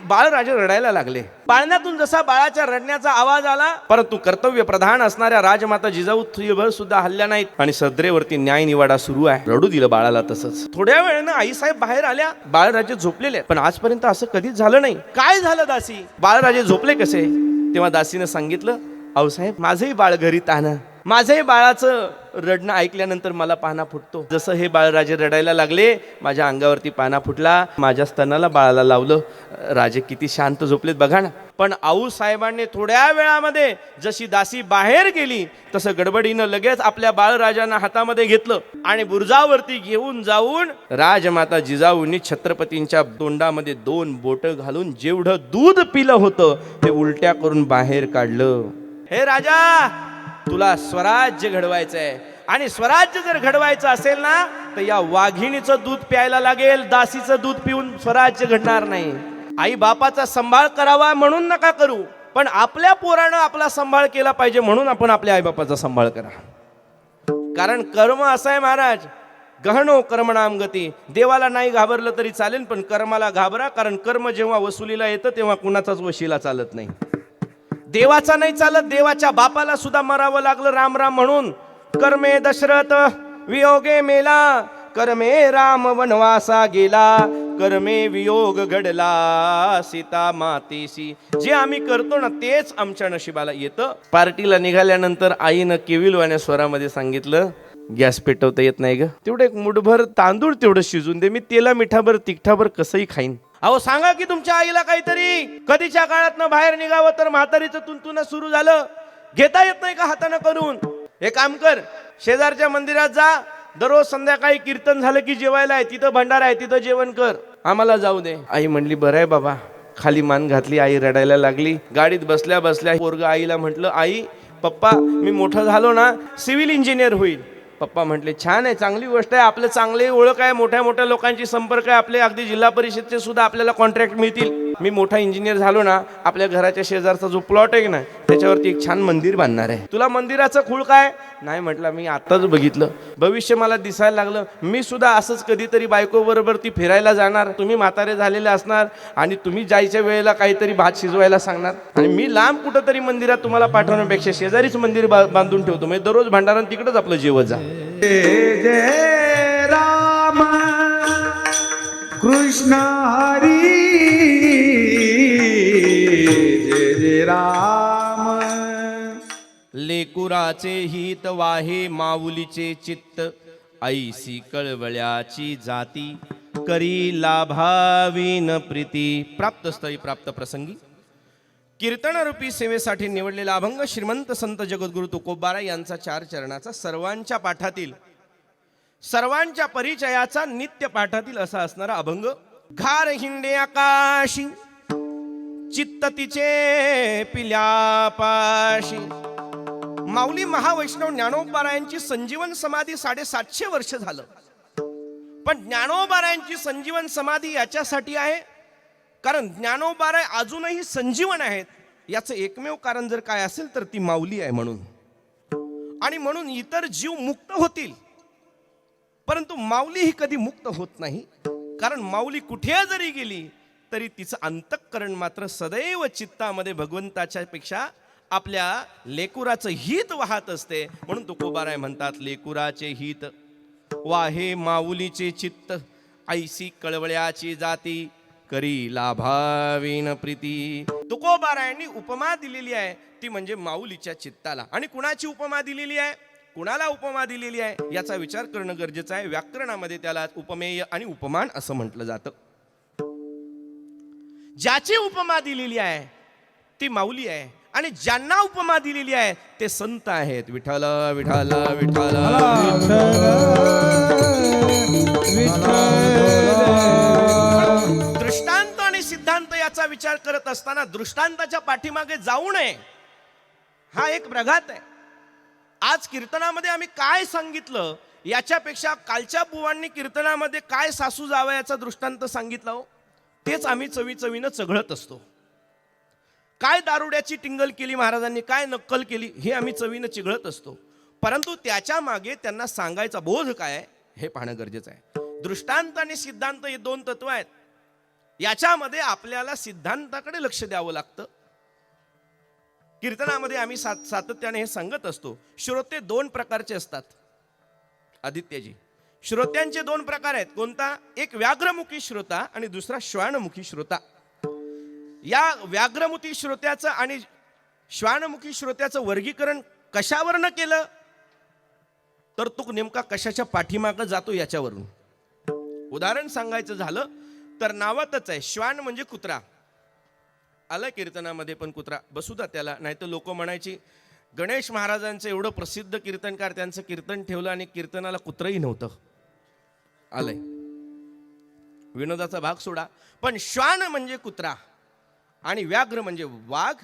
बाळराजे रडायला लागले. पाळण्यातून जसा बाळाच्या रडण्याचा आवाज आला, परंतु कर्तव्य प्रधान असणाऱ्या राजमाता जिजाऊ थुईभर सुद्धा हल्ल्या नाहीत आणि सदरेवरती न्याय निवाडा सुरू आहे. रडू दिलं बाळाला तसंच. थोड्या वेळानं आईसाहेब बाहेर आल्या. बाळराजे झोपलेले, पण आजपर्यंत असं कधीच झालं नाही. काय झालं दासी? बाळराजे झोपले कसे? तेव्हा दासीनं सांगितलं, आऊसाहेब माझंही बाळ घरी ताना, माझ्याही बाळाचं रडणं ऐकल्यानंतर मला पाना फुटतो. जसं हे बाळराजे रडायला लागले, माझ्या अंगावरती पाना फुटला, माझ्या स्तनाला बाळाला लावलं. राजे किती शांत झोपलेत बघा ना. पण आऊसाहेबांनी थोड्या वेळामध्ये जशी दासी बाहेर गेली तसं गडबडीनं लगेच आपल्या बाळराजांना हातामध्ये घेतलं आणि बुरुजावरती घेऊन जाऊन राजमाता जिजाऊंनी छत्रपतींच्या तोंडामध्ये 2 बोटं घालून जेवढं दूध पिलं होतं ते उलट्या करून बाहेर काढलं. हे राजा, तुला स्वराज्य घडवायचंय आणि स्वराज्य जर घडवायचं असेल ना तर या वाघिणीचं दूध प्यायला लागेल. दासीचं दूध पिऊन स्वराज्य घडणार नाही. आई बापाचा सांभाळ करावा म्हणून नका करू, पण आपल्या पोरानं आपला सांभाळ केला पाहिजे म्हणून आपण आपल्या आईबापाचा सांभाळ करा. कारण कर्म असं आहे महाराज, गहनो कर्मणाम गती. देवाला नाही घाबरलं तरी चालेल, पण कर्माला घाबरा. कारण कर्म जेव्हा वसुलीला येतं तेव्हा कुणाचाच वशिला चालत नाही. देवाचा नाही चालत, देवाच्या बापाला सुद्धा मरावं लागलं राम राम म्हणून. कर्मे दशरथ वियोगे मेला, कर्मे राम वनवासा गेला, कर्मे वियोग घडला सीता मातेशी. जे आम्ही करतो ना तेच आमच्या नशिबाला येतं. पार्टीला निघाल्यानंतर आईनं केविलवाण्या स्वरामध्ये सांगितलं, गॅस पेटवता येत नाही ग, तेवढं एक मुठभर तांदूळ तेवढं शिजून दे, मी तेला मिठाभर तिखटाभर कसंही खाईन. अहो सांगा की तुमच्या आईला काहीतरी. कधीच्या काळात बाहेर निघावं तर म्हातारीचं तुंतुन सुरू झालं. घेता येत नाही का हातानं करून? हे काम कर, शेजारच्या मंदिरात जा, दररोज संध्याकाळी कीर्तन झालं की जेवायला आहे, तिथं भंडारा आहे, तिथं जेवण कर, आम्हाला जाऊ दे. आई म्हणली बरं आहे बाबा. खाली मान घातली, आई रडायला लागली. गाडीत बसल्या बसल्या पोरग आईला म्हटलं, आई पप्पा मी मोठं झालो ना सिव्हिल इंजिनियर होईल. पप्पा म्हटले छान आहे, चांगली गोष्ट आहे, आपलं चांगली ओळख आहे, मोठ्या मोठ्या लोकांची संपर्क आहे आपले, अगदी जिल्हा परिषदचे सुद्धा आपल्याला कॉन्ट्रॅक्ट मिळतील. मी मोठा इंजिनियर झालो ना, आपल्या घराच्या शेजारचा जो प्लॉट आहे ना त्याच्यावरती एक छान मंदिर बांधणार आहे. तुला मंदिराचं खूळ काय? नाही म्हटलं, मी आत्ताच बघितलं, भविष्य मला दिसायला लागलं, मी सुद्धा असंच कधीतरी बायको बरोबर ती फिरायला जाणार, तुम्ही म्हातारे झालेले असणार आणि तुम्ही जायच्या वेळेला काहीतरी भात शिजवायला सांगणार आणि मी लांब कुठंतरी मंदिरात तुम्हाला पाठवण्यापेक्षा शेजारीच मंदिर बांधून ठेवतो, म्हणजे दररोज भंडारा तिकडंच आपलं जेवत जा. जय जय राम कृष्ण हरी, जय जय राम. लेकुराचे हित वाहे माऊलीचे चित्त, ऐसी कळवळ्याची जाती, करी लाभावीन प्रीती. प्राप्त स्थळी प्राप्त प्रसंगी कीर्तनरूपी सेवेसाठी निवडलेला अभंग श्रीमंत संत जगद्गुरु तुकोबारा यांचा 4 चरणाचा सर्वांच्या पाठातील, सर्वांच्या परिचयाचा नित्य पाठातील असा असणारा अभंग. घार हिंडे आकाशी, चित्त तिचे पिल्यापाशी. माऊली महावैष्णव ज्ञानोबारायांची संजीवन समाधी 750 वर्ष झालं, पण ज्ञानोबारायांची संजीवन समाधी याच्यासाठी आहे कारण ज्ञानोबाराय अजूनही संजीवन आहेत. याचं एकमेव कारण जर काय असेल तर ती माऊली आहे म्हणून. आणि म्हणून इतर जीव मुक्त होतील, परंतु माऊली ही कधी मुक्त होत नाही. कारण माऊली कुठे जरी गेली तरी तिचं अंतःकरण मात्र सदैव चित्तामध्ये भगवंताच्या पेक्षा आपल्या लेकुराचं हित वाहत असते. म्हणून तुकोबाराय म्हणतात, लेकुराचे हित वाहे माऊलीचे चित्त, ऐसी कळवळ्याची जाती, करी लाभावीन प्रीती. तुकोबारायांनी उपमा दिलेली आहे ती म्हणजे माऊलीच्या चित्ताला. आणि कुणाची उपमा दिलेली आहे, कुणाला उपमा दिलेली आहे याचा विचार करणं गरजेचं आहे. व्याकरणामध्ये त्याला उपमेय आणि उपमान असं म्हटलं जातं. ज्याची उपमा दिलेली आहे ती माऊली आहे आणि ज्यांना उपमा दिलेली आहे ते संत आहेत. विठ्ठल विठ्ठल विठ्ठल दृष्टांत आणि सिद्धांत याचा विचार करत असताना दृष्टांताच्या पाठीमागे जाऊ नये हा एक प्रघात आहे. आज कीर्तनामध्ये आम्ही काय सांगितलं याच्यापेक्षा कालच्या बुवांनी कीर्तनामध्ये काय सासू जावयाचा दृष्टांत सांगितला हो तेच आम्ही चवीचवीनं चघळत असतो. काय दारुड्याची टिंगल केली महाराजांनी, काय नक्कल केली हे आम्ही चवीनं चिघळत असतो. परंतु त्याच्या मागे त्यांना सांगायचा बोध काय हे पाहणं गरजेचं आहे. दृष्टांत आणि सिद्धांत हे 2 तत्व आहेत. याच्यामध्ये आपल्याला सिद्धांताकडे लक्ष द्यावं लागतं. कीर्तनामध्ये आम्ही सातत्याने हे सांगत असतो, श्रोते दोन प्रकारचे असतात. आदित्यजी, श्रोत्यांचे दोन प्रकार आहेत. कोणता? एक व्याघ्रमुखी श्रोता आणि दुसरा श्वानमुखी श्रोता. या व्याघ्रमुखी श्रोत्याचं आणि श्वानमुखी श्रोत्याचं वर्गीकरण कशावरनं केलं तर तो नेमका कशाच्या पाठीमागं जातो याच्यावरून. उदाहरण सांगायचं झालं तर नावातच आहे, श्वान म्हणजे कुत्रा. आलं कीर्तनामध्ये पण कुत्रा, बसू द्या त्याला. नाही तर लोक म्हणायची गणेश महाराजांचं एवढं प्रसिद्ध कीर्तनकार, त्यांचं कीर्तन ठेवलं आणि कीर्तनाला कुत्रही नव्हतं. आलंय, विनोदाचा भाग सोडा. पण श्वान म्हणजे कुत्रा आणि व्याघ्र म्हणजे वाघ.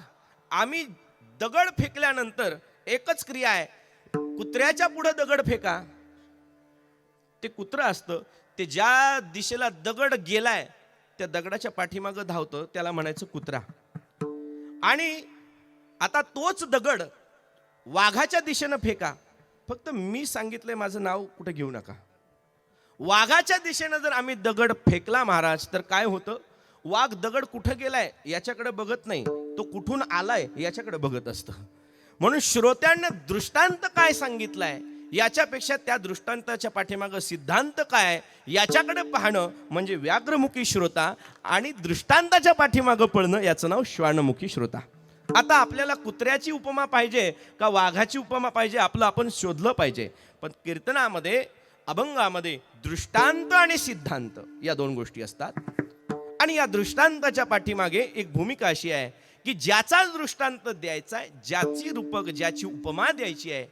आम्ही दगड फेकल्यानंतर एकच क्रिया आहे, कुत्र्याच्या पुढे दगड फेका. ते कुत्रं असतं, ते ज्या दिशेला दगड गेलाय त्या दगडाच्या पाठीमागं धावतं, त्याला म्हणायचं कुत्रा. आणि आता तोच दगड वाघाच्या दिशेनं फेका. फक्त मी सांगितलंय, माझं नाव कुठे घेऊ नका. वाघाच्या दिशेनं जर आम्ही दगड फेकला महाराज, तर काय होतं? वाघ दगड कुठं गेलाय याच्याकडे बघत नाही, तो कुठून आलाय याच्याकडे बघत असतं. म्हणून श्रोत्यांना दृष्टांत काय सांगितलाय याच्यापेक्षा त्या दृष्टांताच्या पाठीमागं सिद्धांत काय याच्याकडे पाहणं म्हणजे व्याघ्रमुखी श्रोता, आणि दृष्टांताच्या पाठीमागं पळणं याचं नाव श्वानमुखी श्रोता. आता आपल्याला कुत्र्याची उपमा पाहिजे का वाघाची उपमा पाहिजे, आपलं आपण शोधलं पाहिजे. पण कीर्तनामध्ये, अभंगामध्ये दृष्टांत आणि सिद्धांत या दोन गोष्टी असतात. आणि या दृष्टांताच्या पाठीमागे एक भूमिका अशी आहे की ज्याचा दृष्टांत द्यायचा आहे, ज्याची रूपक, ज्याची उपमा द्यायची आहे,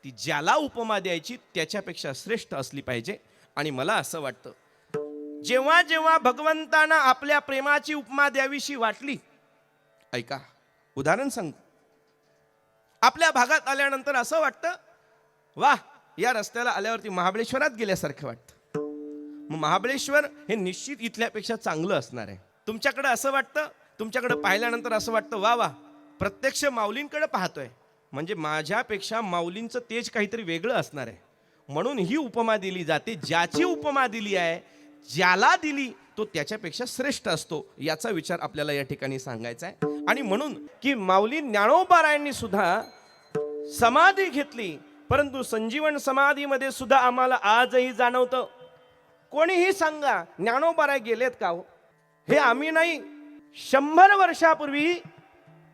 ती ज्याला उपमा द्यायची त्याच्यापेक्षा श्रेष्ठ असली पाहिजे. आणि मला असं वाटतं, जेव्हा जेव्हा भगवंतांना आपल्या प्रेमाची उपमा द्यावीशी वाटली, ऐका उदाहरण सांगतो. आपल्या भागात आल्यानंतर असं वाटतं, वाह, या रस्त्याला आल्यावरती महाबळेश्वरात गेल्यासारखं वाटतं. मग महाबळेश्वर हे निश्चित इथल्यापेक्षा चांगलं असणार आहे. तुमच्याकडे असं वाटतं, तुमच्याकडे पाहिल्यानंतर असं वाटतं, वा वा, प्रत्यक्ष माऊलींकडे पाहतोय, म्हणजे माझ्यापेक्षा माऊलींचं तेज काहीतरी वेगळं असणार आहे. म्हणून ही उपमा दिली जाते. ज्याची उपमा दिली आहे, ज्याला दिली तो त्याच्यापेक्षा श्रेष्ठ असतो, याचा विचार आपल्याला या ठिकाणी सांगायचा आहे. आणि म्हणून की माऊली ज्ञानोबारायांनी सुद्धा समाधी घेतली, परंतु संजीवन समाधीमध्ये सुद्धा आम्हाला आजही जाणवतं. कोणीही सांगा, ज्ञानोबाराय गेलेत का हो? हे आम्ही नाही, 100 वर्षापूर्वी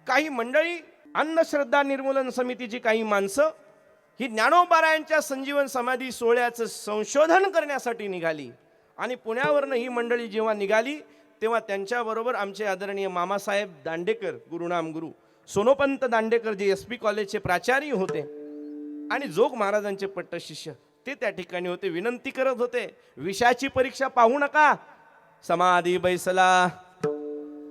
काही मंडळी, अंधश्रद्धा निर्मूलन समितीची काही माणसं ही ज्ञानोबारायांच्या संजीवन समाधी सोहळ्याचं संशोधन करण्यासाठी निघाली. आणि पुण्यावरनं ही मंडळी जेव्हा निघाली तेव्हा त्यांच्याबरोबर आमचे आदरणीय मामासाहेब दांडेकर, गुरुनाम गुरु सोनोपंत दांडेकर, जे SP कॉलेजचे प्राचार्य होते आणि जोग महाराजांचे पट्टशिष्य, ते त्या ठिकाणी होते. विनंती करत होते, विषयाची परीक्षा पाहू नका, समाधी बैसला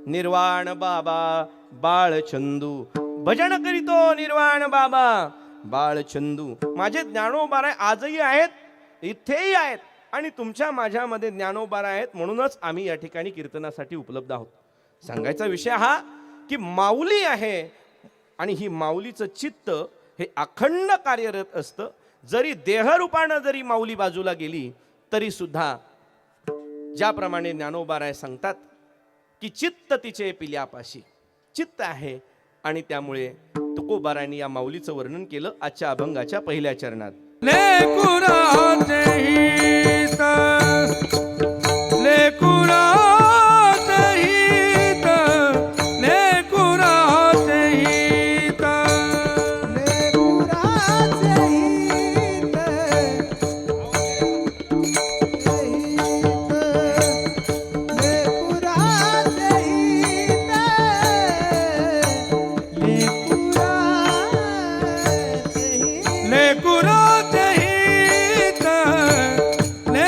निर्वाण बाबा बाळचंदू, भजन करीतो निर्वाण बाबा बाळचंदू. माझे ज्ञानोबाराय आजही आहेत, इथेही आहेत, आणि तुमच्या माझ्यामध्ये ज्ञानोबाराय आहेत. म्हणूनच आम्ही या ठिकाणी कीर्तनासाठी उपलब्ध आहोत. सांगायचा विषय हा की माऊली आहे, आणि ही माऊलीचं चित्त हे अखंड कार्यरत असतं. जरी देहरूपानं जरी माऊली बाजूला गेली तरी सुद्धा, ज्याप्रमाणे ज्ञानोबाराय सांगतात की चित्त तिचे पिल्यापाशी, चित्त आहे. आणि त्यामुळे तुकोबारायांनी या माऊलीचं वर्णन केलं आजच्या अभंगाच्या पहिल्या चरणात. लेकुराचे हित, लेकुराचे हित, लेकुराचे हित, लेकुराचे हित, लेकुराचे हित,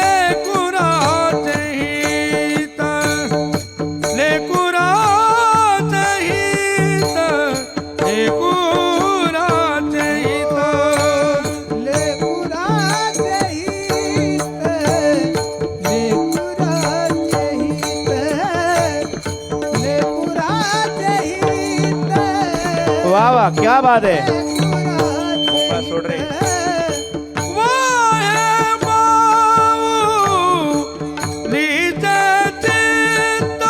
लेकुराचे हित, लेकुराचे हित, लेकुराचे हित, लेकुराचे हित, लेकुराचे हित, लेकुराचे हित, लेकुराचे हित. वाह वाह, क्या बात है. सोड रे. वाहे माऊलीचे चित्त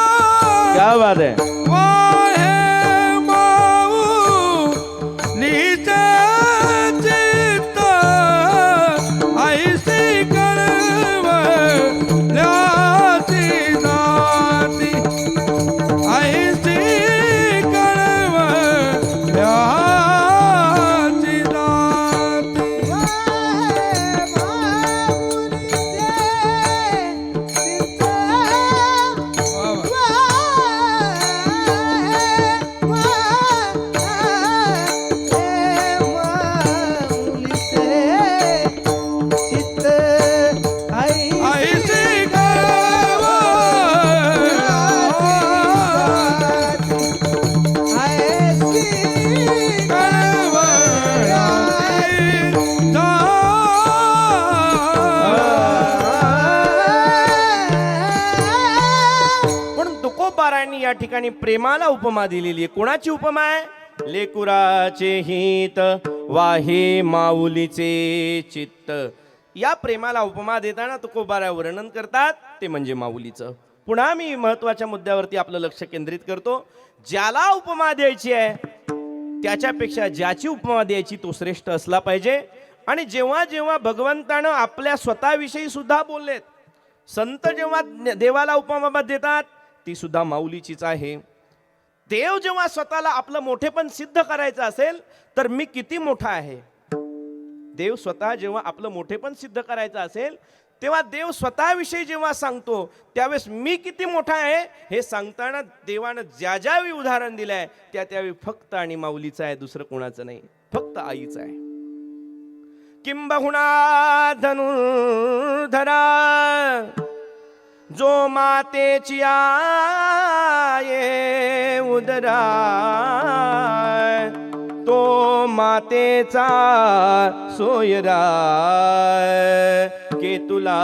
ऐसी कळवळ्याची दाती. वा वा. ऐसी कळवळ्याची दाती. पण तुकोबारायांनी या ठिकाणी प्रेमाला उपमा दिलेली आहे. कोणाची उपमा आहे? लेकुराचे हित वाहे माऊलीचे चित्त. या प्रेमाला उपमा देताना तुकोबारा वर्णन करतात ते म्हणजे माऊलीचं. पुन्हा मी महत्वाच्या मुद्द्यावरती आपलं लक्ष केंद्रित करतो. ज्याला उपमा द्यायची आहे त्याच्यापेक्षा ज्याची उपमा द्यायची तो श्रेष्ठ असला पाहिजे. आणि जेव्हा जेव्हा भगवंतानं आपल्या स्वतःविषयी सुद्धा बोललेत, संत जेव्हा देवाला उपमा देतात ती सुद्धा माऊलीचीच आहे. देव जेव्हा स्वतःला आपलं मोठेपण सिद्ध करायचं असेल तर मी किती मोठा आहे. देव स्वतः जेव्हा आपलं मोठेपण सिद्ध करायचं असेल तेव्हा देव स्वतःविषयी जेव्हा सांगतो त्यावेळेस मी किती मोठा आहे हे सांगताना देवानं ज्या ज्यावेळी उदाहरण दिलंय त्या त्यावेळी फक्त आणि माऊलीचं आहे, दुसरं कोणाचं नाही, फक्त आईचं आहे. किंबहुना धनुर्धरा जो मातेची आहे उदरा, तो मातेचा सोयरा के तुला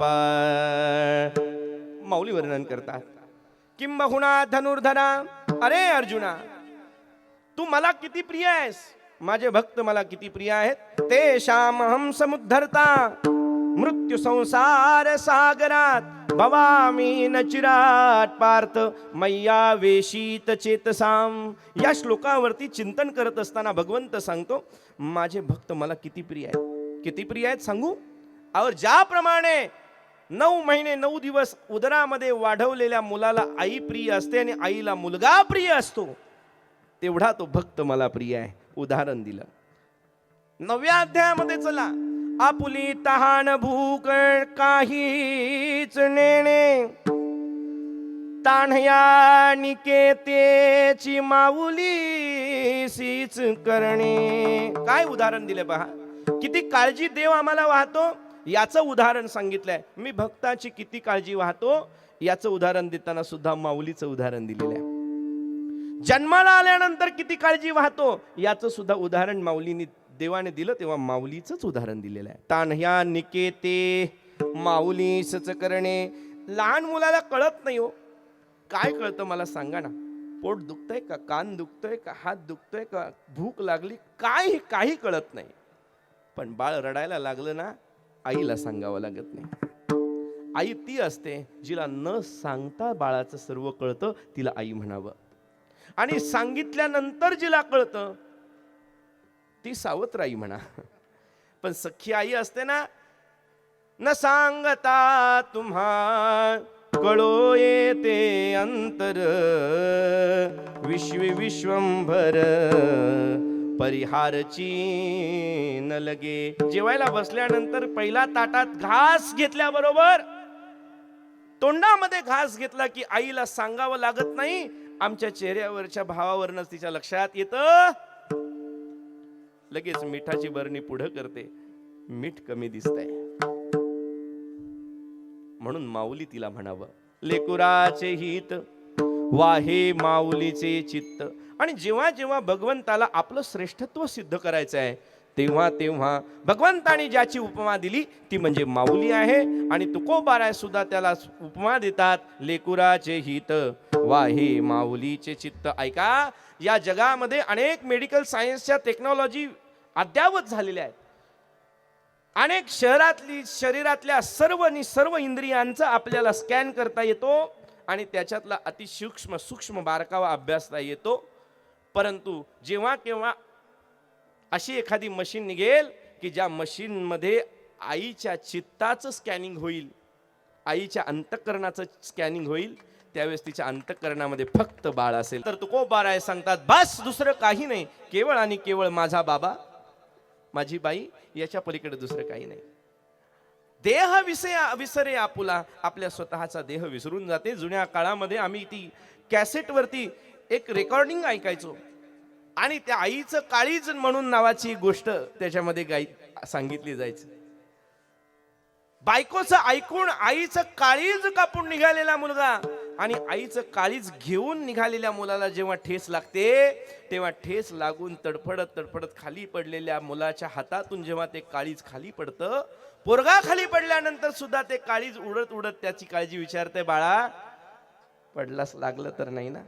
पाय. माऊली वर्णन करतात. किंबहुना धनुर्धरा, अरे अर्जुना तू मला किती प्रिय आहेस, माझे भक्त मला किती प्रिय आहेत. तेषाम हम समुद्धरता मृत्यू संसार सागरात भवामी न चिराट पार्थ मैया वेशीत चेतसाम. या श्लोकावरती चिंतन करत असताना भगवंत सांगतो माझे भक्त मला किती प्रिय आहेत. किती प्रिय आहेत सांगू. और ज्याप्रमाणे 9 महिने 9 दिवस उदरामध्ये वाढवलेल्या मुलाला आई प्रिय असते आणि आईला मुलगा प्रिय असतो, तेवढा तो भक्त मला प्रिय आहे. उदाहरण दिलं. 9व्या अध्यायामध्ये चला. आपुली तहान भूक काहीच नेणे, तान्ह्या निकेतेची माऊली सीच करणे. काय उदाहरण दिले पहा. किती काळजी देव आम्हाला वाहतो याचं उदाहरण सांगितलंय. मी भक्ताची किती काळजी वाहतो याचं उदाहरण देताना सुद्धा माऊलीचं उदाहरण दिलेलं आहे. जन्माला आल्यानंतर किती काळजी वाहतो याचं सुद्धा उदाहरण माऊलीने देवाने दिलं तेव्हा माऊलीचंच उदाहरण दिलेलं आहे. तान्ह्या निकेते माऊलीच करणे. लहान मुलाला कळत नाही हो. काय कळतं मला सांगा ना. पोट दुखतंय का, कान दुखतोय का, हात दुखतोय का, भूक लागली, काही कळत नाही. पण बाळ रडायला लागलं ना आईला सांगावं लागत नाही. आई ती असते जिला न सांगता बाळाचं सर्व कळतं, तिला आई म्हणावं. आणि सांगितल्यानंतर जिला कळतं ती सावत्र आई म्हणा. पण सख्खी आई असते ना, न सांगता तुम्हा कळो येते अंतर, विश्व विश्वंभर परिहारची न लगे. जेवायला बसल्यानंतर पहिला ताटात घास घेतल्याबरोबर तोंडामध्ये घास घेतला की आईला सांगावं लागत नाही. आमच्या चेहऱ्यावरच्या भावावरनच तिच्या लक्षात येतं. लगेच मिठाची बरणी पुढे करते, मीठ कमी दिसतंय. म्हणून माऊली तिला म्हणावं. लेकुराचे हित वाहे माऊलीचे चित्त. आणि जेव्हा जेव्हा भगवंताला आपलं श्रेष्ठत्व सिद्ध करायचं आहे तेव्हा तेव्हा भगवंताने ज्याची उपमा दिली ती म्हणजे माऊली आहे. आणि तुकोबाराय सुद्धा त्याला उपमा देतात. लेकुराचे हित वाहे माऊलीचे चित्त. ऐका, या जगामध्ये अनेक मेडिकल सायन्सच्या टेक्नॉलॉजी अद्यावत झालेल्या आहेत. अनेक शरीरातल्या सर्व इंद्रियांचा आपल्याला स्कॅन करता येतो आणि त्याच्यातला सूक्ष्म बारकावा अभ्यासता येतो. परंतु जेव्हा केव्हा अशी एखादी मशीन निघेल की ज्या मशीन मध्ये आईच्या चित्ताचं स्कॅनिंग होईल, आईच्या अंतःकरणाचं स्कॅनिंग होईल, त्यावेळेस तिच्या अंतःकरणामध्ये फक्त बाळ असेल तर तुकोबाराय सांगतात बस दुसरं काही नाही, केवळ आणि केवळ माझा बाबा माझी बाई याच्या पलीकडे दुसरं काही नाही. देह विसरे आपुला, आपल्या स्वतःचा देह विसरून जाते. जुन्या काळामध्ये आम्ही ती कॅसेट वरती एक रेकॉर्डिंग ऐकायचो आणि त्या आईचं काळीज म्हणून नावाची गोष्ट त्याच्यामध्ये सांगितली जायची. बायकोचं ऐकून आईचं काळीज कापून निघालेला मुलगा आणि आईचं काळीज घेऊन निघालेल्या मुलाला जेव्हा ठेस लागते तेव्हा ठेस लागून तडफडत तडफडत खाली पडलेल्या मुलाच्या हातातून जेव्हा ते काळीज खाली पडतं, पोरगा खाली पडल्यानंतर सुद्धा ते काळीज उडत उडत त्याची काळजी विचारते, बाळा पडलास लागलं तर नाही ना.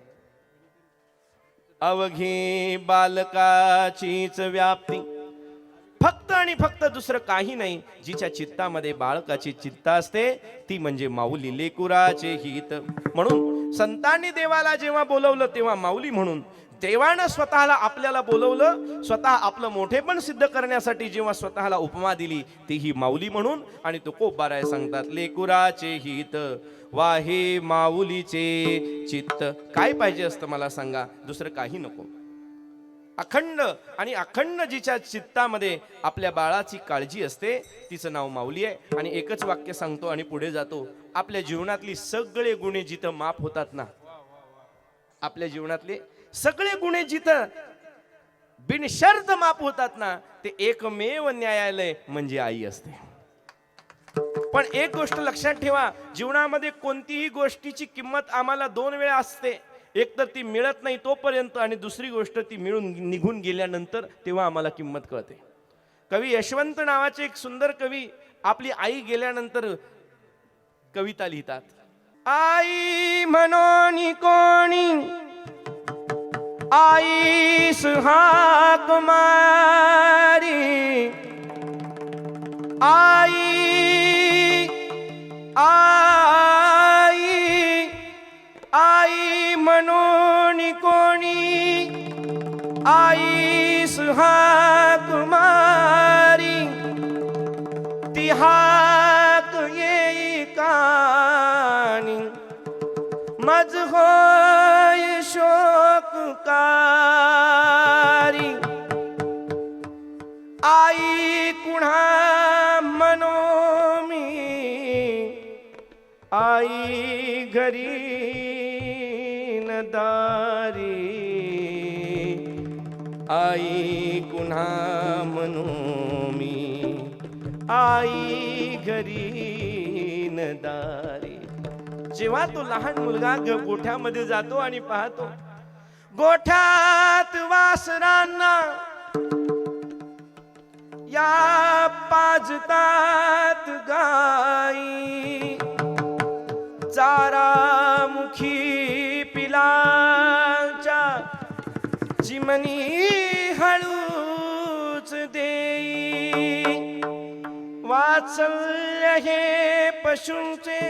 अवघी बालकाचीच व्याप्ती, फक्त आणि फक्त दुसरं काही नाही. जिच्या चित्तामध्ये बाळकाची चित्ता असते ती म्हणजे माऊली, लेकुराचे हित. म्हणून संतांनी देवाला जेव्हा बोलवलं तेव्हा माऊली म्हणून, देवानं स्वतःला आपल्याला बोलवलं, स्वतः आपलं मोठेपण सिद्ध करण्यासाठी जेव्हा स्वतःला उपमा दिली तीही माऊली म्हणून. आणि तुकोबाराय सांगतात लेकुराचे हित वाहे माऊलीचे चित्त. काय पाहिजे असतं मला सांगा, दुसरं काही नको. अखंड आणि अखंड जिच्या चित्तामध्ये आपल्या बाळाची काळजी असते तिचं नाव माऊली आहे. आणि एकच वाक्य सांगतो आणि पुढे जातो. आपल्या जीवनातली सगळे गुन्हे जिथं माफ होतात ना, आपल्या जीवनातले सगळे गुन्हे जिथं बिनशर्त माफ होतात ना, ते एकमेव न्यायालय म्हणजे आई असते. पण एक गोष्ट लक्षात ठेवा, जीवनामध्ये कोणतीही गोष्टीची किंमत आम्हाला दोन वेळा असते. एक तर ती मिळत नाही तोपर्यंत, आणि दुसरी गोष्ट ती मिळून निघून गेल्यानंतर तेव्हा आम्हाला किंमत कळते. कवी यशवंत नावाचे एक सुंदर कवी आपली आई गेल्यानंतर कविता लिहितात. आई म्हणून कोणी आईस हाक मारी, आई आई आई म्हणून कोणी आईस हाक मारी, ती हाक येई कानी मज होय शोककारी. आई कुणा म्हणो मी, आई घरी दारी, आई कुणा म्हणू मी, आई घरी दारी. जेव्हा तो लहान मुलगा गोठ्यामध्ये जातो आणि पाहतो गोठ्यात वासरांना या पाजतात गाई, चारा मुखी पिलाच्या चिमणी हळूच देई. वात्सल्य हे पशूंचे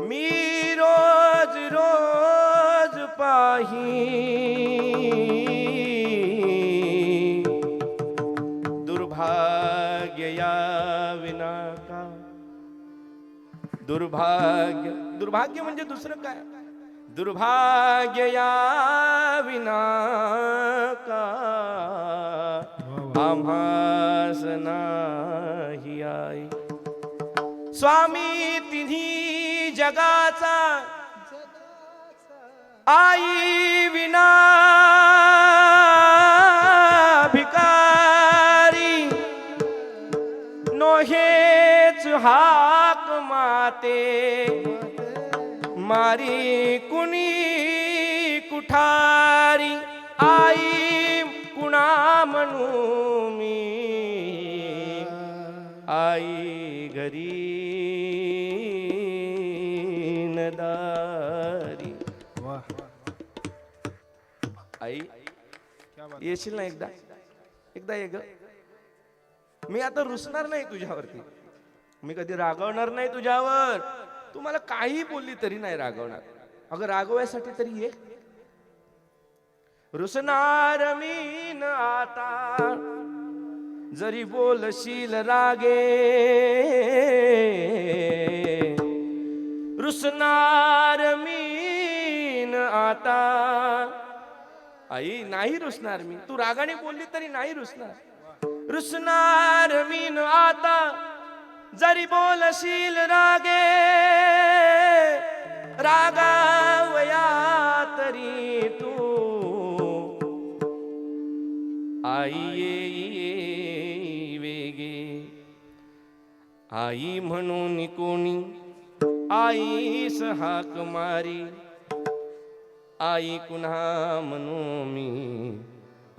मी रोज रोज पाही, दुर्भाग्य या विना का. दुर्भाग्य, दुर्भाग्य म्हणजे दुसरं काय, दुर्भाग्य या विना का आम्हास नाही आई. स्वामी तिन्ही जगाचा आई विना भिकारी, नोहेच हाक माते मारी कुणी कुठारी. आई कुणा म्हणू मी, आई घरी नदारी. आई येशील ना एकदा, एकदा ये ग. मी आता रुसणार नाही तुझ्यावरती, मी कधी रागवणार नाही तुझ्यावर. तू मला काही बोलली तरी नाही रागवणार. अगं रागवायसाठी तरी ये. रुसणार मी न आता, जरी बोलशील रागे. रुसणार मीन आता. आई नाही रुसणार मी, तू रागाने बोलली तरी नाही रुसणार. रुसणार मीन आता जरी बोलशील रागे, रागावया तरी तू. आई येई वेगे, आई म्हणून कोणी आईस हाक मारी. आई कुन्हा म्हणू मी,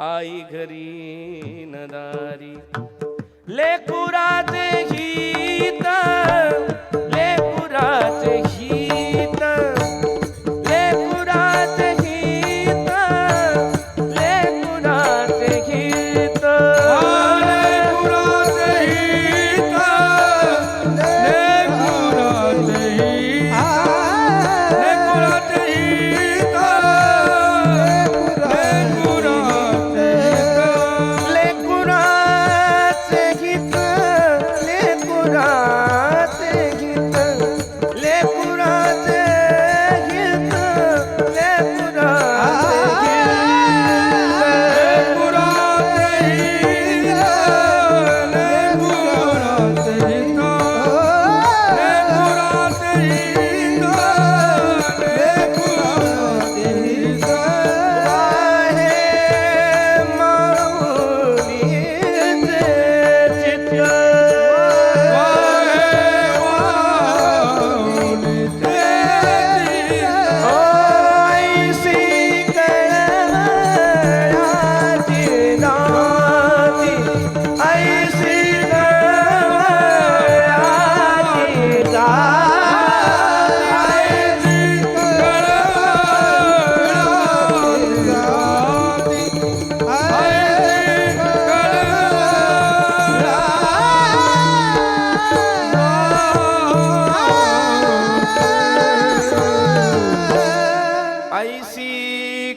आई घरी नदारी. लेकुराचे हित, लेकुराचे हित, लेकुराचे हित, लेकुराचे हित.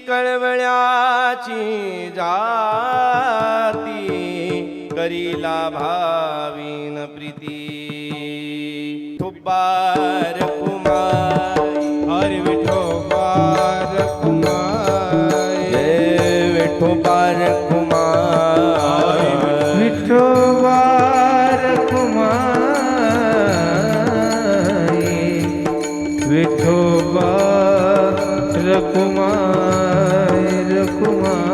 कळवळ्याची जाती करीला भावीन प्रीती. ठोबार कुमार हरी विठोबार कुमार, विठोबार कुमार, विठोबार कुमार, विठोबार कुमार कुमार,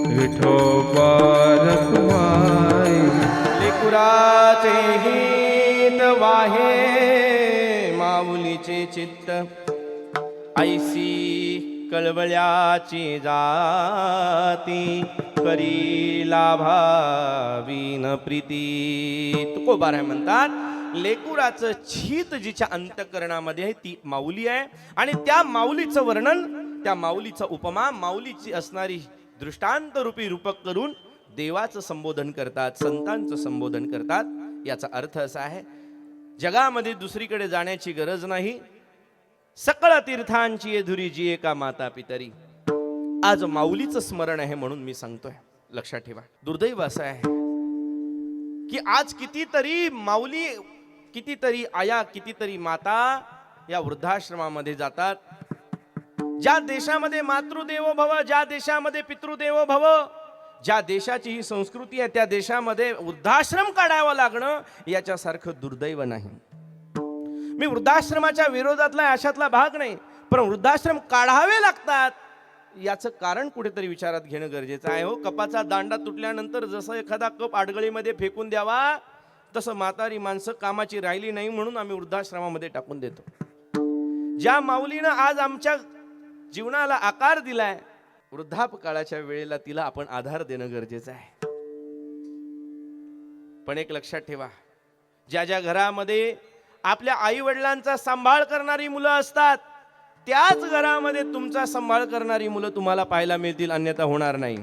विठोबार कुमार. लेकुराचे हित वाहे माऊलीचे चित्त, ऐसी कळवळ्याची जाती करीला भावीन प्रीती. तुकोबाराय म्हणतात लेकुराचं छीत जिच्या अंतकरणामध्ये आहे ती माऊली आहे. आणि त्या माऊलीचं वर्णन, त्या माऊलीचा उपमा, माऊलीची असणारी दृष्टांत रूपी रूपक करून देवाचं संबोधन करतात, संतांचं संबोधन करतात. याचा अर्थ असा आहे, जगामध्ये दुसरीकडे जाण्याची गरज नाही. सकळ तीर्थांची येधुरी जी एका माता पितरी. आज माऊलीचं स्मरण आहे म्हणून मी सांगतोय, लक्षात ठेवा. दुर्दैव असं आहे की आज कितीतरी माऊली, कितीतरी आया, कितीतरी माता या वृद्धाश्रमामध्ये जातात. ज्या देशामध्ये मातृदेवो भव, ज्या देशामध्ये पितृदेवो भव, ज्या देशाची ही संस्कृती आहे त्या देशामध्ये वृद्धाश्रम काढावा लागणं याच्यासारखं दुर्दैव नाही. मी वृद्धाश्रमाच्या विरोधातला अशातला भाग नाही, पण वृद्धाश्रम काढावे लागतात याचं कारण कुठेतरी विचारात घेणं गरजेचं आहे. हो, कपाचा दांडा तुटल्यानंतर जसं एखादा कप आडगळीमध्ये फेकून द्यावा, तसं म्हातारी माणसं कामाची राहिली नाही म्हणून आम्ही वृद्धाश्रमामध्ये टाकून देतो. ज्या माऊलीनं आज आमच्या जीवनाला आकार दिलाय, वृद्धापकाळाच्या वेळेला तिला आपण आधार देणं गरजेचं आहे. पण एक लक्षात ठेवा, ज्या ज्या घरामध्ये आपल्या आई वडिलांचा सांभाळ करणारी मुलं असतात, त्याच घरामध्ये तुमचा सांभाळ करणारी मुलं तुम्हाला पाहायला मिळतील, अन्यथा होणार नाही.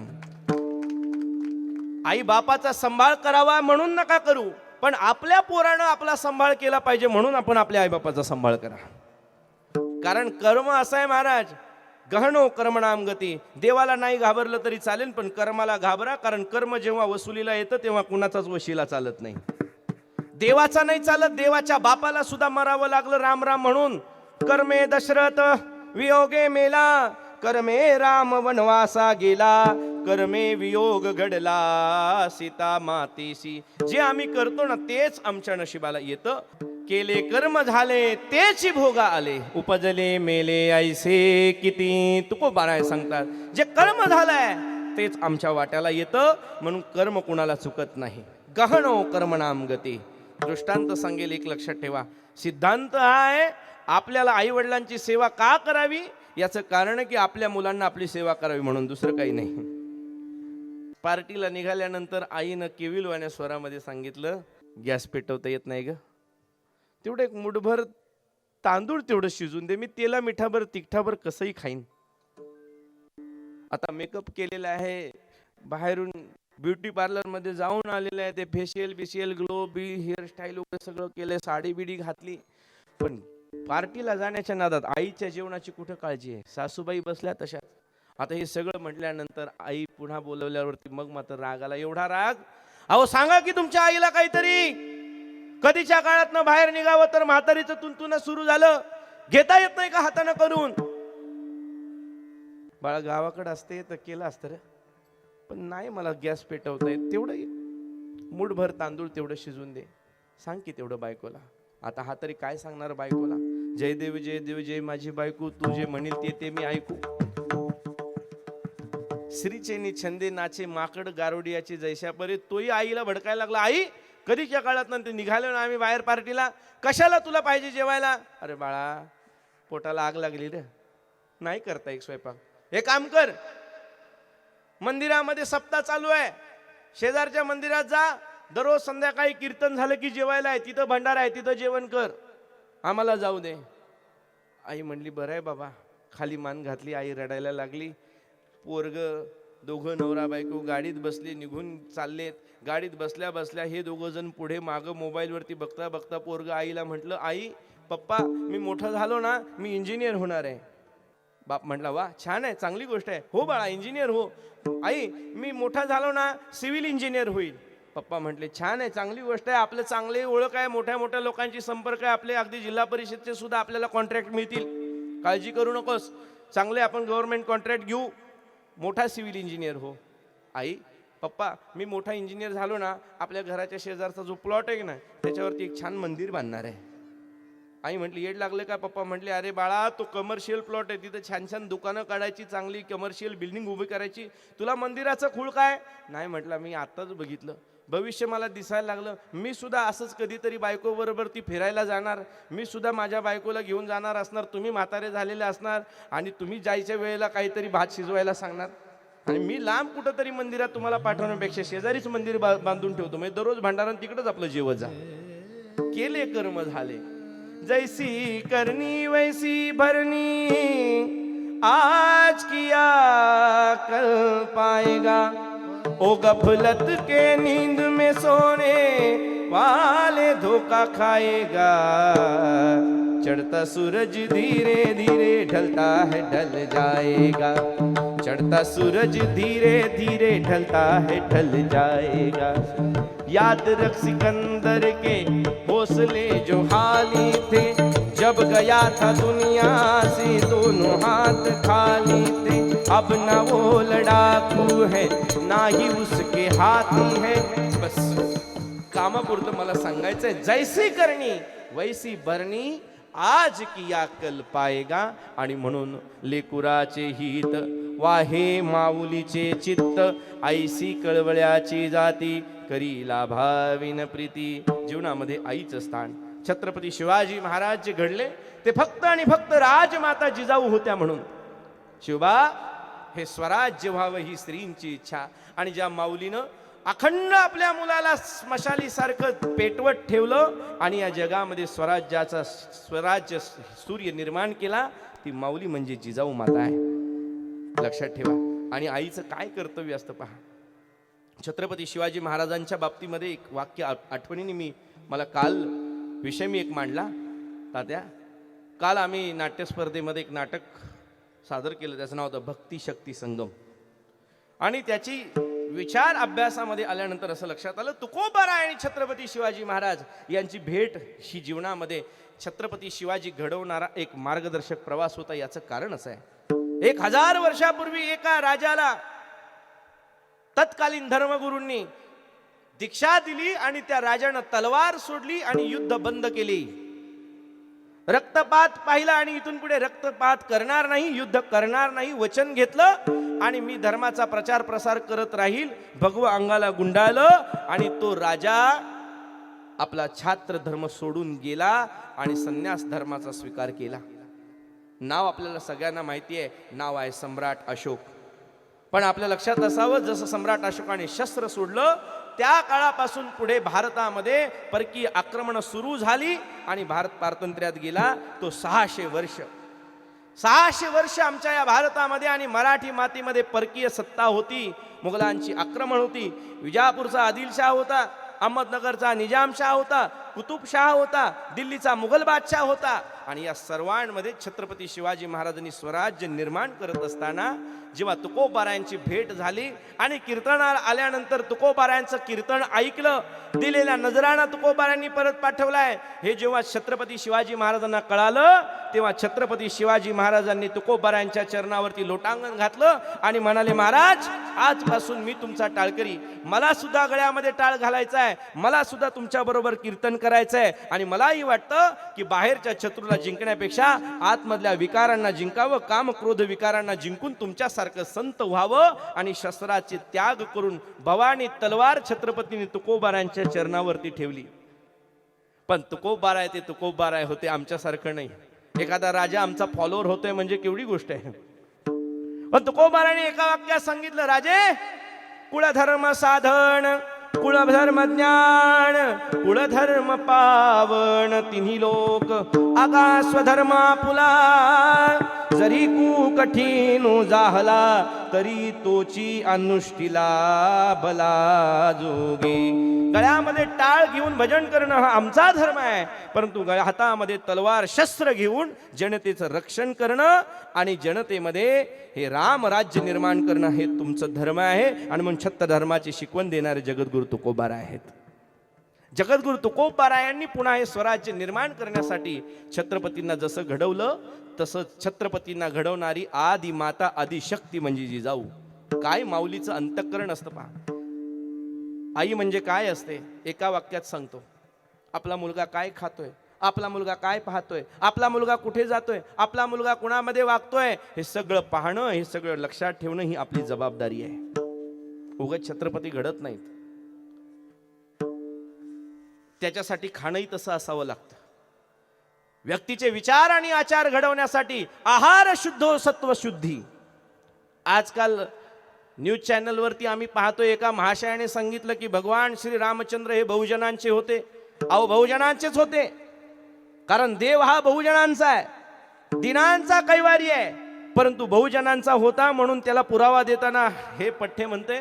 आई बापाचा सांभाळ करावा म्हणून नका करू, पण आपल्या पोरानं आपला सांभाळ केला पाहिजे म्हणून आपण आपल्या आई बापाचा सांभाळ करा. कारण कर्म असं आहे महाराज, गहनो कर्मणाम गती. देवाला नाही घाबरलं तरी चालेल, पण कर्माला घाबरा, कारण कर्म जेव्हा वसुलीला येतं तेव्हा कुणाचाच वशिला चालत नाही. देवाचा नाही चालत, देवाच्या बापाला सुद्धा मरावं लागलं राम राम म्हणून. कर्मे दशरथ वियोगे मेला, कर्मे राम वनवासा गेला, कर्मे वियोग घडला सीता मातेशी. जे आम्ही करतो ना तेच आमच्या नशिबाला येतं. केले कर्म झाले तेच भोगा आले, उपजले मेले ऐसे किती. तुकोबाराय सांगतात जे कर्म झालंय तेच आमच्या वाट्याला येतं, म्हणून कर्म कुणाला चुकत नाही. गहनो कर्मणाम गती. दृष्टांत सांगेल एक लक्षात ठेवा. सिद्धांत आहे आपल्याला आई वडिलांची सेवा का करावी याचं कारण की आपल्या मुलांना आपली सेवा करावी म्हणून, दुसरं काही नाही. पार्टीला निघाल्यानंतर आईनं केविलवाण्या स्वरामध्ये सांगितलं, गॅस पेटवता येत नाही ग, तेवढं एक मुठभर तांदूळ तेवढं शिजून दे, मी तेला मिठाभर तिखटाभर कसंही खाईन. आता मेकअप केलेला आहे, बाहेरून ब्युटी पार्लर मध्ये जाऊन आलेलं आहे, ते फेशियल बिशियल ग्लो बी हेअरस्टाईल वगैरे सगळं केलंय, साडी बिडी घातली, पण पार्टीला जाण्याच्या नादात आईच्या जेवणाची कुठं काळजी आहे. सासूबाई बसल्या तशाच. आता हे सगळं म्हटल्यानंतर आई पुन्हा बोलवल्यावरती मग मात्र राग आला. एवढा राग, अहो सांगा की तुमच्या आईला काहीतरी. कधीच्या काळात ना बाहेर निघावं तर म्हातारीचं तुंतुन सुरू झालं, घेता येत नाही का हाताने करून. बाळा गावाकडे असते तर केलं असतं रे, पण नाही मला गॅस पेटवता येत, तेवढं मुठभर तांदूळ तेवढं शिजून दे, सांग की तेवढं बायकोला. आता हा तरी काय सांगणार बायकोला, जय देव जय देव जय माझी बायको, तू जे म्हणेल ते मी ऐकू. श्रीचेनी छंदे नाचे माकड गारोडियाची जैशा परे. तोही आईला भडकायला लागला, आई कधीच्या काळात नंतर निघालो ना आम्ही बाहेर पार्टीला, कशाला तुला पाहिजे जेवायला. अरे बाळा पोटाला आग लागली रे, नाही करता एक स्वयंपाक. हे काम कर, मंदिरामध्ये सप्ताह चालू आहे, शेजारच्या मंदिरात जा, दररोज संध्याकाळी कीर्तन झालं की जेवायला आहे, तिथं भंडारा आहे, तिथं जेवण कर, आम्हाला जाऊ दे. आई म्हणली बरं आहे बाबा. खाली मान घातली, आई रडायला लागली. पोरग दोघं नवरा बायको गाडीत बसले, निघून चाललेत. गाडीत बसल्या बसल्या हे दोघं जण पुढे मागं मोबाईलवरती बघता बघता पोरग आईला म्हटलं, आई पप्पा मी मोठं झालो ना मी इंजिनियर होणार आहे. बाप म्हटला वा छान आहे, चांगली गोष्ट आहे, हो बाळा इंजिनियर हो. आई मी मोठा झालो ना सिव्हिल इंजिनियर होईल. पप्पा म्हटले छान आहे, चांगली गोष्ट आहे, आपलं चांगली ओळख आहे, मोठ्या मोठ्या लोकांची संपर्क आहे आपले, अगदी जिल्हा परिषदचे सुद्धा आपल्याला कॉन्ट्रॅक्ट मिळतील, काळजी करू नकोस, चांगले आपण गव्हर्नमेंट कॉन्ट्रॅक्ट घेऊ, मोठा सिव्हिल इंजिनियर हो. आई पप्पा मी मोठा इंजिनियर झालो ना आपल्या घराच्या शेजारचा जो प्लॉट आहे ना त्याच्यावरती एक छान मंदिर बांधणार आहे. आई म्हटली येड लागले का. पप्पा म्हटले अरे बाळा तो कमर्शियल प्लॉट आहे, तिथे छान छान दुकानं काढायची, चांगली कमर्शियल बिल्डिंग उभी करायची, तुला मंदिराचं खूळ काय. नाही म्हटलं मी आत्ताच बघितलं, भविष्य मला दिसायला लागलं, मी सुद्धा असंच कधीतरी बायको बरोबर ती फिरायला जाणार, मी सुद्धा माझ्या बायकोला घेऊन जाणार असणार, तुम्ही म्हातारे झालेले असणार आणि तुम्ही जायच्या वेळेला काहीतरी भात शिजवायला सांगणार आणि मी लांब कुठंतरी मंदिरात तुम्हाला पाठवण्यापेक्षा शेजारीच मंदिर बांधून ठेवतो, म्हणजे दररोज भंडारण तिकडंच आपलं जेवण जा. केले कर्म झाले, जैसी करनी वैसी भरनी, आज किया कल पाएगा, ओ गफलत के नींद में सोने वाले धोखा खाएगा, चढ़ता सूरज धीरे धीरे ढलता है ढल जाएगा, चढ़ता सूरज धीरे धीरे ढलता है ढल जाएगा, याद रख सिकंदर के हौसले जो खाली थे, जब गया था दुनिया से दोनों हाथ खाली थे, अब ना वो लड़ाकू है ना ही उसके हाथी है. बस कामापुरतं मला सांगायचंय, जैसी करणी वैसी भरणी, आज किया कल पाएगा. आणि म्हणून लेकुराचे हित वाहे माऊलीचे चित्त, ऐसी कळवळ्याची जाती करीला भाविन प्रीती. जीवनामध्ये आईचं स्थान. छत्रपती शिवाजी महाराज जे घडले ते फक्त आणि फक्त राजमाता जिजाऊ होत्या म्हणून. शिवबा हे स्वराज्य व्हावं ही स्त्रींची इच्छा, आणि ज्या माऊलीनं अखंड आपल्या मुलाला स्मशालीसारखं पेटवत ठेवलं आणि या जगामध्ये स्वराज्य सूर्य निर्माण केला, ती माऊली म्हणजे जिजाऊ माता आहे, लक्षात ठेवा. आणि आईचं काय कर्तव्य असतं पहा. छत्रपती शिवाजी महाराजांच्या बाबतीमध्ये एक वाक्य आठवणीने मला काल विषय मी एक मांडला. तात्या काल आम्ही नाट्यस्पर्धेमध्ये एक नाटक सादर केलं, त्याचं नाव होतं भक्ती शक्ती संगम, आणि त्याची विचार अभ्यासामध्ये आल्यानंतर असं लक्षात आलं, तुकोबाराय आणि छत्रपती शिवाजी महाराज यांची भेट ही जीवनामध्ये छत्रपती शिवाजी घडवणारा एक मार्गदर्शक प्रवास होता. याचं कारण असं आहे, 1000 वर्षापूर्वी एका राजाला तत्कालीन धर्मगुरूंनी दीक्षा दिली आणि त्या राजानं तलवार सोडली आणि युद्ध बंद केले. रक्तपात पाहिला आणि इथून पुढे रक्तपात करणार नाही, युद्ध करणार नाही वचन घेतलं आणि मी धर्माचा प्रचार प्रसार करत राहील. भगवं अंगाला गुंडाळलं आणि तो राजा आपला छात्र धर्म सोडून गेला आणि संन्यास धर्माचा स्वीकार केला. नाव आपल्याला सगळ्यांना माहिती आहे, नाव आहे सम्राट अशोक. पण आपल्या लक्षात असावं, जसं सम्राट अशोकाने शस्त्र सोडलं त्या काळापासून पुढे भारतामध्ये परकीय आक्रमण सुरू झाली आणि भारत पारतंत्र्यात गेला. तो 600 वर्ष आमच्या या भारतामध्ये आणि मराठी मातीमध्ये परकीय सत्ता होती. मुघलांची आक्रमण होती. विजापूरचा आदिलशाह होता, अहमदनगरचा निजामशाह होता, कुतुबशाह होता, दिल्लीचा मुघल बादशाह होता. आणि या सर्वांमध्ये छत्रपती शिवाजी महाराजांनी स्वराज्य निर्माण करत असताना जेव्हा तुकोबारायांची भेट झाली आणि कीर्तनाला आल्यानंतर तुकोबारायांचं कीर्तन ऐकलं, दिलेल्या नजराना तुकोबारायांनी परत पाठवलाय, हे जेव्हा छत्रपती शिवाजी महाराजांना कळालं तेव्हा छत्रपती शिवाजी महाराजांनी तुकोबारायांच्या चरणावरती लोटांगण घातलं आणि म्हणाले, महाराज आजपासून मी तुमचा टाळकरी, मला सुद्धा गळ्यामध्ये टाळ घालायचा आहे, मला सुद्धा तुमच्या बरोबर कीर्तन करायचं आहे. आणि मलाही वाटतं की बाहेरच्या शत्रूला जिंकण्यापेक्षा आतमधल्या विकारांना जिंकावं, काम क्रोध विकारांना जिंकून तुमच्यासारखं संत व्हावं आणि शस्त्राचे त्याग करून भवानी तलवार छत्रपतीने तुकोबारायांच्या चरणावरती ठेवली. पण तुकोबाराय ते तुकोबाराय होते, आमच्यासारखं नाही. एखादा राजा आमचा फॉलोअर होतोय म्हणजे केवढी गोष्ट आहे. पण तुकोबाराने एका वाक्यात सांगितलं, राजे कुळधर्म साधन, कुळधर्म ज्ञान, कुळधर्म पावन, तिन्ही लोक आगा स्वधर्मा पुला, जरी कू कठीण जाहला तरी तोची अनुष्ठीला बला जोगे. गळ्यामध्ये टाळ घेऊन भजन करणं हा आमचा धर्म आहे, परंतु हातामध्ये तलवार शस्त्र घेऊन जनतेचं रक्षण करणं आणि जनतेमध्ये हे राम राज्य निर्माण करणं हे तुमचं धर्म आहे. आणि म्हणून छत्र धर्माची शिकवण देणारे जगद्गुरु तुकोबाराय आहेत. जगद्गुरु तुकोबारायांनी पुन्हा हे स्वराज्य निर्माण करण्यासाठी छत्रपतींना जसं घडवलं तसं छत्रपतींना घडवणारी आदि माता आदिशक्ती म्हणजे जिजाऊ. काय माऊलीचं अंतःकरण असतं पहा. आई म्हणजे काय असते एका वाक्यात सांगतो. आपला मुलगा काय खातोय, आपला मुलगा काय पाहतोय, आपला मुलगा कुठे जातोय, आपला मुलगा कुणामध्ये वागतोय, हे सगळं पाहणं, हे सगळं लक्षात ठेवणं ही आपली जबाबदारी आहे. उगाच छत्रपती घडत नाहीत, त्याच्यासाठी खाणंही तसं असावं लागतं. व्यक्तीचे विचार आणि आचार घडवण्यासाठी आहार शुद्धो सत्व शुद्धी. आजकाल न्यूज चॅनलवरती आम्ही पाहतोय, एका महाशयाने सांगितलं की भगवान श्री रामचंद्र हे बहुजनांचे होते. अहो बहुजनांचेच होते, कारण देव हा बहुजनांचा आहे, दिनांचा कैवारी आहे. परंतु बहुजनांचा होता म्हणून त्याला पुरावा देताना हे पठ्ठे म्हणते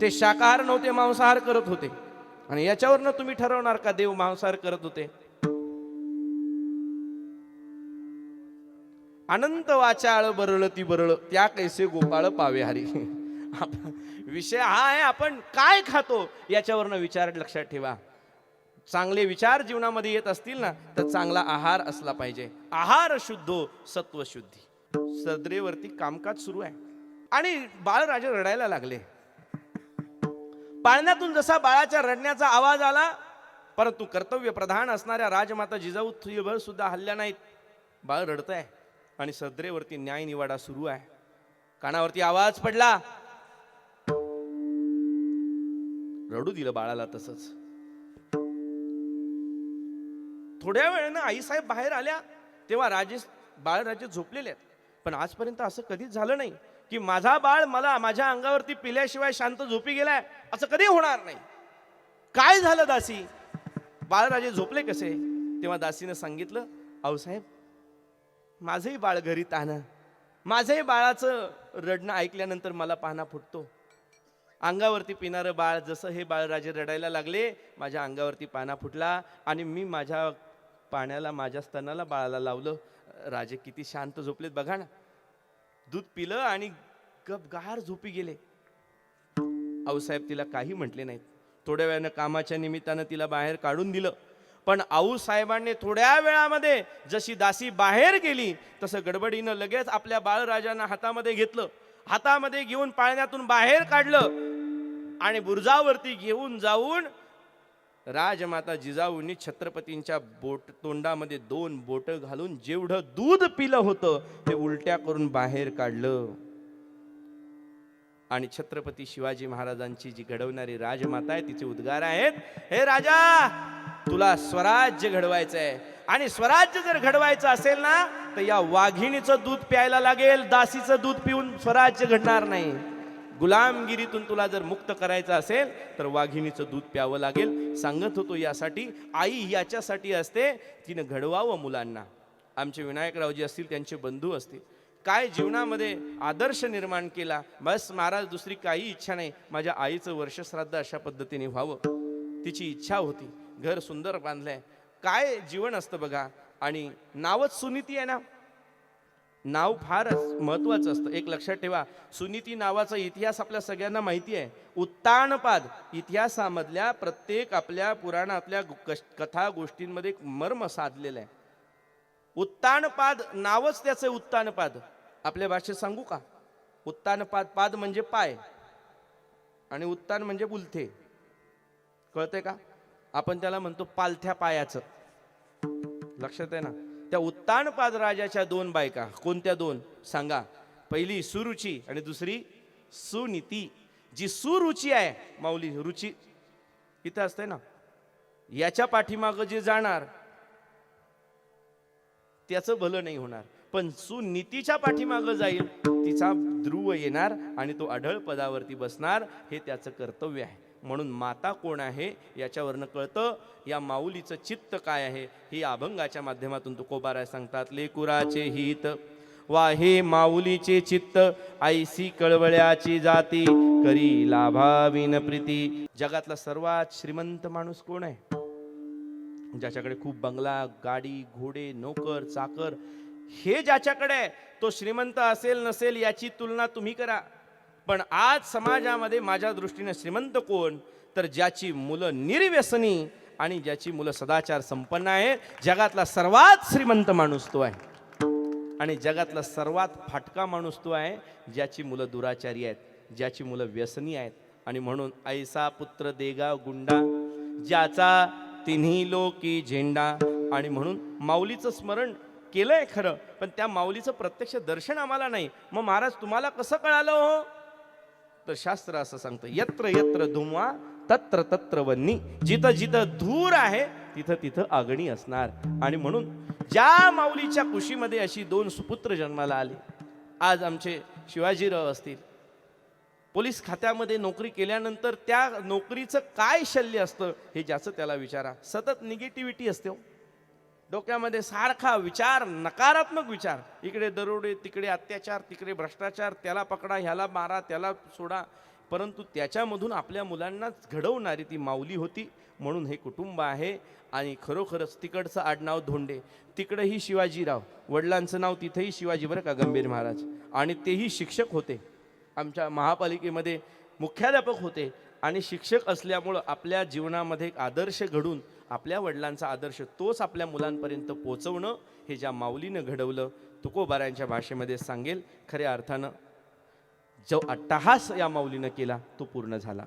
ते शाकाहार नव्हते, मांसाहार करत होते. आणि याच्यावरनं तुम्ही ठरवणार का देव मांसाहार करत होते? अनंत वाचाळ बरळ ती बरळ, त्या कैसे गोपाळ पावे हरी. विषय हा आहे, आपण काय खातो याच्यावरनं विचार लक्षात ठेवा. चांगले विचार जीवनामध्ये येत असतील ना तर चांगला आहार असला पाहिजे. आहार शुद्धो सत्व शुद्धी. सदरेवरती कामकाज सुरू आहे आणि बाळराजे रडायला लागले. पाळण्यातून जसा बाळाच्या रडण्याचा आवाज आला, परंतु कर्तव्य प्रधान असणाऱ्या राजमाता जिजाऊ थुईभर सुद्धा हल्ल्या नाहीत. बाळ रडतंय आणि सदरेवरती न्याय निवाडा सुरू आहे. कानावरती आवाज पडला, रडू दिलं बाळाला तसंच. थोड्या वेळानं आईसाहेब बाहेर आल्या तेव्हा बाळराजे झोपलेले आहेत. पण आजपर्यंत असं कधीच झालं नाही की माझा बाळ मला माझ्या अंगावरती पिल्याशिवाय शांत झोपी गेलाय, असं कधी होणार नाही. काय झालं दासी, बाळराजे झोपले कसे? तेव्हा दासीनं सांगितलं, आऊसाहेब माझंही बाळ घरी तान्ह, माझंही बाळाचं रडणं ऐकल्यानंतर मला पाहणा फुटतो. अंगावरती पिणारं बाळ जसं हे बाळराजे रडायला लागले, माझ्या अंगावरती पाना फुटला आणि मी माझ्या पाण्याला माझ्या स्तनाला बाळाला लावलं. राजे किती शांत झोपलेत बघा ना. दूध पिलं आणि गपगार झोपी गेले. आऊसाहेब तिला काही म्हटले नाहीत. थोड्या वेळानं कामाच्या निमित्तानं तिला बाहेर काढून दिलं. पण आऊसाहेबांनी थोड्या वेळामध्ये जशी दासी बाहेर गेली तसं गडबडीनं लगेच आपल्या बाळराजांना हातामध्ये घेतलं. हातामध्ये घेऊन पाळण्यातून बाहेर काढलं आणि बुरुजावरती घेऊन जाऊन राजमाता जिजाऊंनी छत्रपतींच्या तोंडामध्ये 2 बोट घालून जेवढं दूध पिलं होतं ते उलट्या करून बाहेर काढलं. आणि छत्रपती शिवाजी महाराजांची जी घडवणारी राजमाता आहे तिचे उद्गार आहेत, हे राजा, तुला स्वराज्य घडवायचं आहे आणि स्वराज्य जर घडवायचं असेल ना तर या वाघिणीचं दूध प्यायला लागेल. दासीचं दूध पिऊन स्वराज्य घडणार नाही. गुलामगिरीतून तुला जर मुक्त करायचं असेल तर वाघिणीचं दूध प्यावं लागेल. सांगत होतो यासाठी, आई याच्यासाठी असते तिनं घडवावं मुलांना. आमचे विनायकरावजी असतील, त्यांचे बंधू असतील, काय जीवनामध्ये आदर्श निर्माण केला. बस महाराज, दुसरी काही इच्छा नाही. माझ्या आईचं वर्षश्राद्ध अशा पद्धतीने व्हावं, तिची इच्छा होती. घर सुंदर बांधलंय. काय जीवन असतं बघा. आणि नावच सुनीती आहे ना, नाव फारच महत्वाचं असतं. एक लक्षात ठेवा, सुनीती नावाचा इतिहास आपल्या सगळ्यांना माहिती आहे. उत्तानपाद इतिहासामधल्या प्रत्येक आपल्या पुराणातल्या कथा गोष्टींमध्ये एक मर्म साधलेलं आहे. उत्तानपाद नावच त्याचं उत्तानपाद. आपल्या भाषेत सांगू का? उत्तानपाद, पाद म्हणजे पाय आणि उत्तान म्हणजे बुलथे. कळतंय का? आपण त्याला म्हणतो पालथ्या पायाचं. लक्षात आहे ना? त्या उत्तानपाद राजाच्या 2 बायका. कोणत्या 2 सांगा? पहिली सुरुची आणि दुसरी सुनीती. जी सुरुची आहे, माऊली रुची इथं असते ना, याच्या पाठीमागं जे जाणार त्याचं भलं नाही होणार. पण सुनीतीच्या पाठीमागं जाईल, तिचा ध्रुव येणार आणि तो अढळ पदावरती बसणार. हे त्याचं कर्तव्य आहे. म्हणून माता कोण आहे याच्यावरनं कळतं या माऊलीचं चित्त काय आहे. ही अभंगाच्या माध्यमातून तुकोबाराय सांगतात. लेकुराचे हित वाहे माऊलीचे चित्त, ऐसी कळवळ्याची जाती करी लाभाविन प्रीती. जगातला सर्वात श्रीमंत माणूस कोण आहे? ज्याच्याकडे खूप बंगला, गाडी, घोडे, नोकर, चाकर, हे ज्याच्याकडे आहे तो श्रीमंत असेल नसेल याची तुलना तुम्ही करा. पण आज समाजामध्ये माझ्या दृष्टीने श्रीमंत कोण? तर ज्याची मुलं निर्व्यसनी आणि ज्याची मुलं सदाचार संपन्न आहे. जगातला सर्वात श्रीमंत माणूस तो आहे. आणि जगातला सर्वात फाटका माणूस तो आहे ज्याची मुलं दुराचारी आहेत, ज्याची मुलं व्यसनी आहेत. आणि म्हणून ऐसा पुत्र देगा गुंडा, ज्याचा तिन्ही लोकी झेंडा. आणि म्हणून माऊलीचं स्मरण केलंय खरं, पण त्या माऊलीचं प्रत्यक्ष दर्शन आम्हाला नाही. मग महाराज तुम्हाला कसं कळालं हो? तर शास्त्र असं सांगतं, यत्र यत्र धुमा तत्र तत्र वन्नी. जिथं जिथं धूर आहे तिथं तिथं आगणी असणार. आणि म्हणून ज्या माऊलीच्या कुशीमध्ये अशी 2 सुपुत्र जन्माला आले. आज आमचे शिवाजीराव असतील, पोलीस खात्यामध्ये नोकरी केल्यानंतर त्या नोकरीचं काय शल्य असतं हे ज्याचं त्याला विचारा. सतत निगेटिव्हिटी असते हो. डोक्यामध्ये सारखा विचार, नकारात्मक विचार. इकडे दरोडे, तिकडे अत्याचार, तिकडे भ्रष्टाचार, त्याला पकडा, ह्याला मारा, त्याला सोडा. परंतु त्याच्यामधून आपल्या मुलांना घडवणारी ती माऊली होती. म्हणून हे कुटुंब आहे. आणि खरोखरच तिकडचं आडनाव धोंडे, तिकडेही शिवाजीराव, वडिलांचं नाव तिथेही शिवाजी, बरं का, गंभीर महाराज. आणि तेही शिक्षक होते. आमच्या महापालिकेमध्ये मुख्याध्यापक होते. आणि शिक्षक असल्यामुळं आपल्या जीवनामध्ये एक आदर्श घडून आपल्या वडिलांचा आदर्श तोच आपल्या मुलांपर्यंत पोचवणं हे ज्या माऊलीनं घडवलं. तुकोबारायांच्या भाषेमध्ये सांगेल, खऱ्या अर्थानं जो अट्टहास या माऊलीनं केला तो पूर्ण झाला.